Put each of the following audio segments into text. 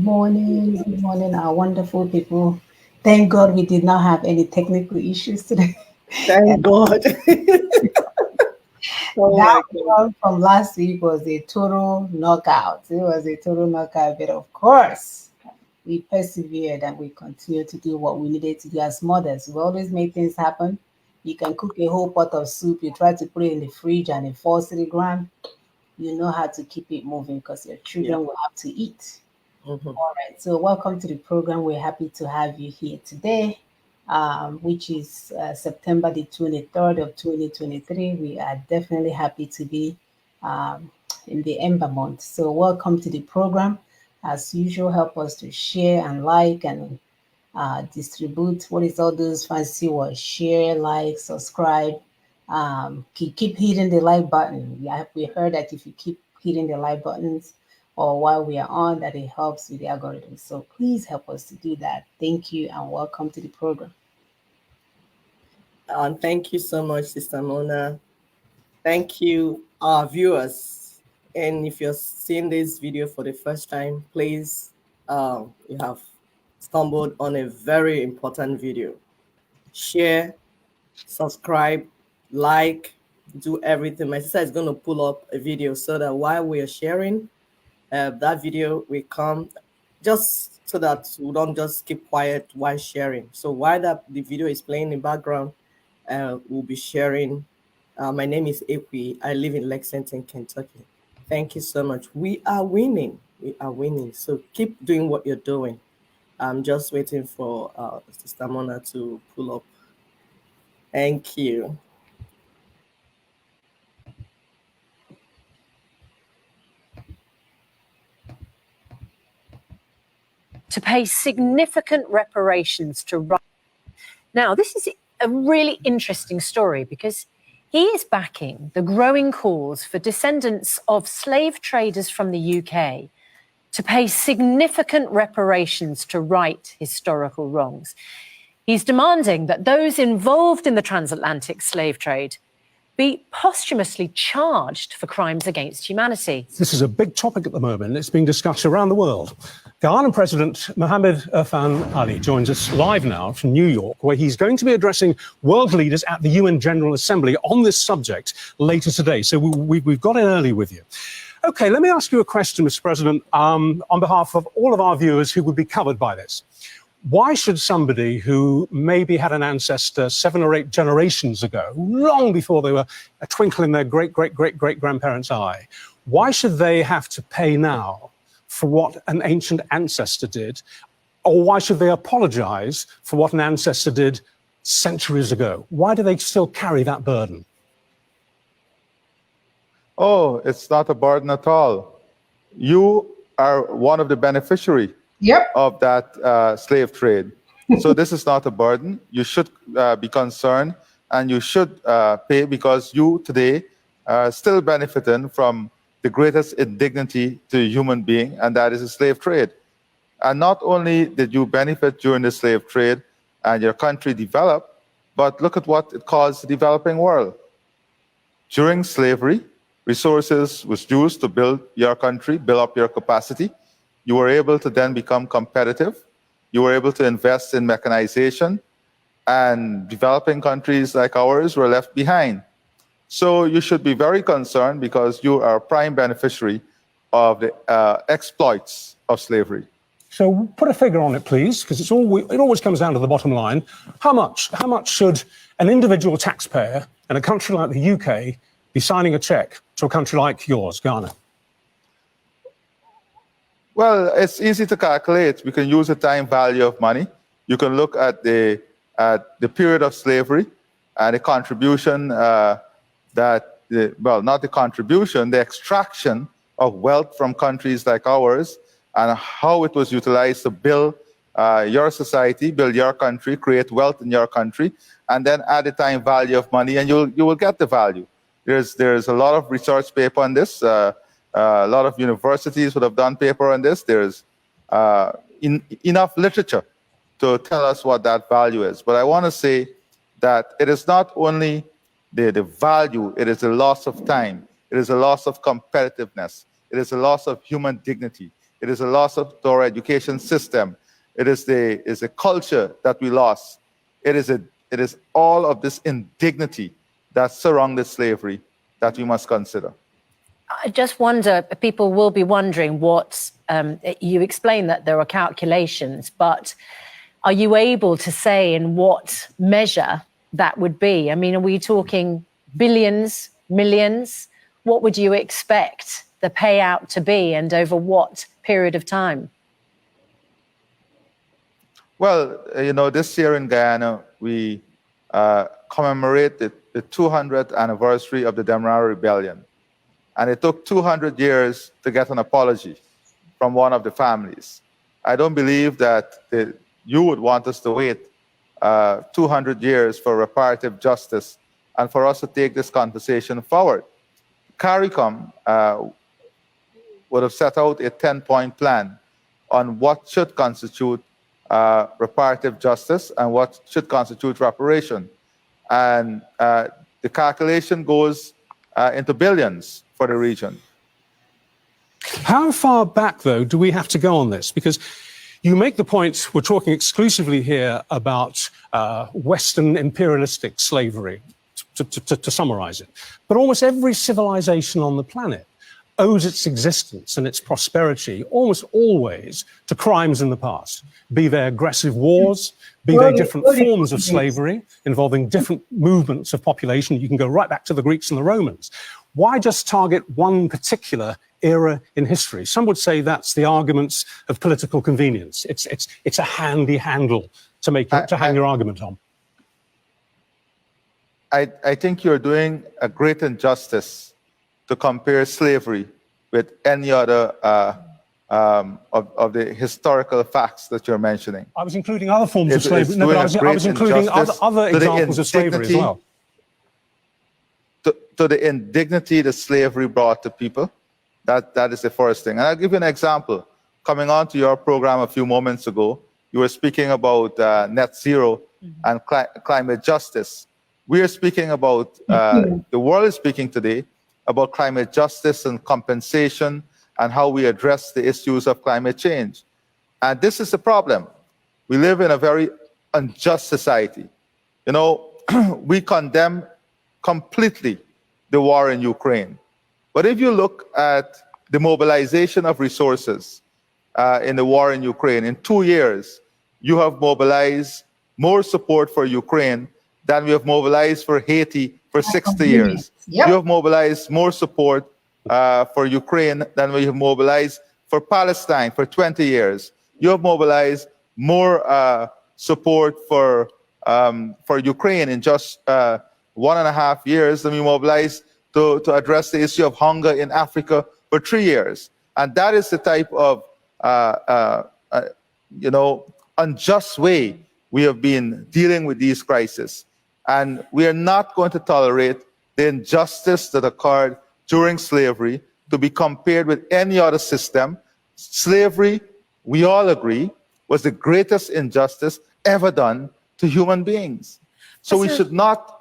Good morning, our wonderful people. Thank God we did not have any technical issues today. Thank God. Oh That my God. one from last week was a total knockout. It was a total knockout, but of course, we persevered and we continued to do what we needed to do as mothers. We always make things happen. You can cook a whole pot of soup, you try to put it in the fridge and it falls to the ground. You know how to keep it moving because your Yeah. children will have to eat. Mhm. All right, so welcome to the program. We're happy to have you here today, which is September the 23rd of 2023. We are definitely happy to be um, in the Ember month. So welcome to the program. As usual, help us to share and like and distribute. What is all those fancy words? Share, like, subscribe. Keep hitting the like button. We heard that if you keep hitting the like buttons or while we are on, that it helps with the algorithm. So please help us to do that. Thank you and welcome to the program. Thank you so much, Sister Mona. Thank you, our viewers. And if you're seeing this video for the first time, please, you have stumbled on a very important video. Share, subscribe, like, do everything. My sister is going to pull up a video so that while we are sharing, that video will come just so that we don't just keep quiet while sharing. So while the video is playing in the background, we'll be sharing. My name is Ekwi. I live in Lexington, Kentucky. Thank you so much. We are winning. We are winning. So keep doing what you're doing. I'm just waiting for Sister Mona to pull up. Thank you. To pay significant reparations to Russia. Now, this is a really interesting story because he is backing the growing calls for descendants of slave traders from the UK to pay significant reparations to right historical wrongs. He's demanding that those involved in the transatlantic slave trade be posthumously charged for crimes against humanity. This is a big topic at the moment. It's being discussed around the world. Guyana President Mohamed Irfan Ali joins us live now from New York, where he's going to be addressing world leaders at the UN General Assembly on this subject later today. So we've got in early with you. OK, let me ask you a question, Mr. President, on behalf of all of our viewers who would be covered by this. Why should somebody who maybe had an ancestor 7 or 8 generations ago, long before they were a twinkle in their great-great-great-great-grandparents' eye, why should they have to pay now for what an ancient ancestor did? Or why should they apologize for what an ancestor did centuries ago? Why do they still carry that burden? Oh, it's not a burden at all. You are one of the beneficiaries of that slave trade. So this is not a burden. You should be concerned and you should pay because you today are still benefiting from the greatest indignity to a human being, and that is the slave trade. And not only did you benefit during the slave trade and your country developed, but look at what it caused the developing world. During slavery, resources was used to build your country, build up your capacity. You were able to then become competitive. You were able to invest in mechanization, and developing countries like ours were left behind. So you should be very concerned because you are a prime beneficiary of the exploits of slavery. So put a figure on it, please, because it always comes down to the bottom line. How much should an individual taxpayer in a country like the UK be signing a check to a country like yours, Ghana? Well, it's easy to calculate. We can use the time value of money. You can look at the period of slavery and the contribution not the contribution, the extraction of wealth from countries like ours and how it was utilized to build your society, build your country, create wealth in your country, and then add the time value of money, and you will get the value. There's a lot of research paper on this. A lot of universities would have done paper on this. There's enough literature to tell us what that value is. But I want to say that it is not only the value, it is a loss of time. It is a loss of competitiveness. It is a loss of human dignity. It is a loss of our education system. It is the culture that we lost. It is all of this indignity that surrounded slavery that we must consider. I just wonder, people will be wondering what, you explain that there are calculations, but are you able to say in what measure that would be? I mean, are we talking billions, millions? What would you expect the payout to be, and over what period of time? Well, this year in Guyana, we commemorate the 200th anniversary of the Demerara Rebellion. And it took 200 years to get an apology from one of the families. I don't believe that you would want us to wait 200 years for reparative justice and for us to take this conversation forward. CARICOM would have set out a 10-point plan on what should constitute reparative justice and what should constitute reparation. And the calculation goes into billions for the region. How far back, though, do we have to go on this? Because you make the point, we're talking exclusively here about Western imperialistic slavery, to summarize it. But almost every civilization on the planet owes its existence and its prosperity almost always to crimes in the past, be they aggressive wars, be they different forms of slavery involving different movements of population. You can go right back to the Greeks and the Romans. Why just target one particular era in history? Some would say that's the arguments of political convenience. It's a handy handle to hang your argument on. I think you're doing a great injustice to compare slavery with any other of the historical facts that you're mentioning. I was including other forms of slavery. No, but I was including other examples of slavery as well. To the indignity that slavery brought to people, that is the first thing. And I'll give you an example. Coming on to your program a few moments ago, you were speaking about net zero and climate justice. We are speaking about, the world is speaking today about climate justice and compensation and how we address the issues of climate change. And this is the problem. We live in a very unjust society. We condemn completely the war in Ukraine. But if you look at the mobilization of resources in the war in Ukraine, in 2 years, you have mobilized more support for Ukraine than we have mobilized for Haiti for 60 years. Yep. You have mobilized more support for Ukraine than we have mobilized for Palestine for 20 years. You have mobilized more support for Ukraine in just 1.5 years than we mobilized to address the issue of hunger in Africa for 3 years. And that is the type of unjust way we have been dealing with these crises. And we are not going to tolerate the injustice that occurred during slavery to be compared with any other system. Slavery, we all agree, was the greatest injustice ever done to human beings. So we should not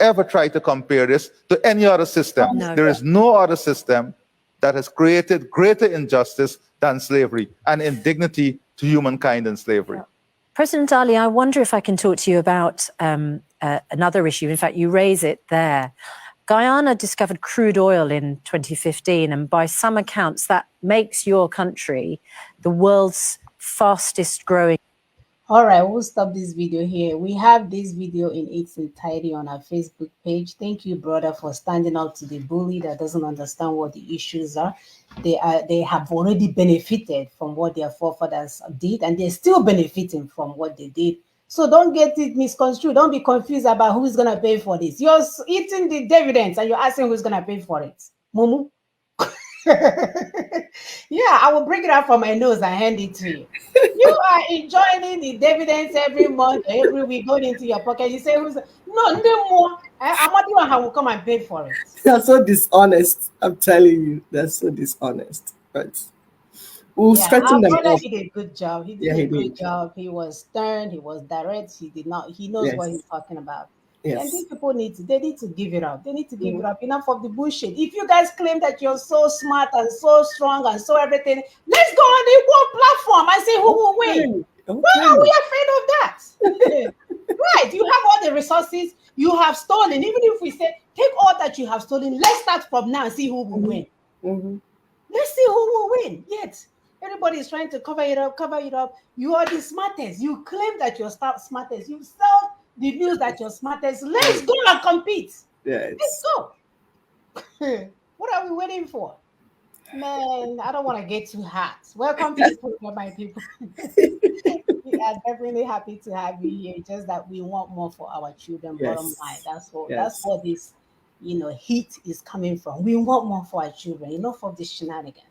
ever try to compare this to any other system. There is no other system that has created greater injustice than slavery and indignity to humankind in slavery. President Ali, I wonder if I can talk to you about another issue. In fact, you raise it there. Guyana discovered crude oil in 2015, and by some accounts, that makes your country the world's fastest growing. All right, we'll stop this video here. We have this video in its entirety on our Facebook page. Thank you, brother, for standing up to the bully that doesn't understand what the issues are. They have already benefited from what their forefathers did, and they're still benefiting from what they did. So don't get it misconstrued. Don't be confused about who's going to pay for this. You're eating the dividends and you're asking who's going to pay for it. Mumu? Yeah, I will bring it out from my nose and hand it to you. You are enjoying the dividends every month, every week, going into your pocket. You say, no more. I'm not the one who will come and pay for it. They're so dishonest. I'm telling you, they're so dishonest. But we'll straighten them brother up. did a good job. He did a good job. He was stern. He was direct. He knows what he's talking about. Yes. And these people need to give it up. They need to give it up. Enough of the bullshit. If you guys claim that you're so smart and so strong and so everything, let's go on the equal platform and see who will win. Why are we afraid of that? Right. You have all the resources you have stolen. Even if we say, take all that you have stolen, let's start from now and see who will win. Let's see who will win. Yet, everybody is trying to cover it up, cover it up. You are the smartest. You claim that you're smartest. You sell the news that you're smartest. Let's go and compete. Yes. Let's go. What are we waiting for? Man, I don't want to get too hot. Welcome to the program, my people. We are definitely happy to have you here. Just that we want more for our children. Yes. Bottom line, that's what Yes. that's what this heat is coming from. We want more for our children. Enough of this shenanigans.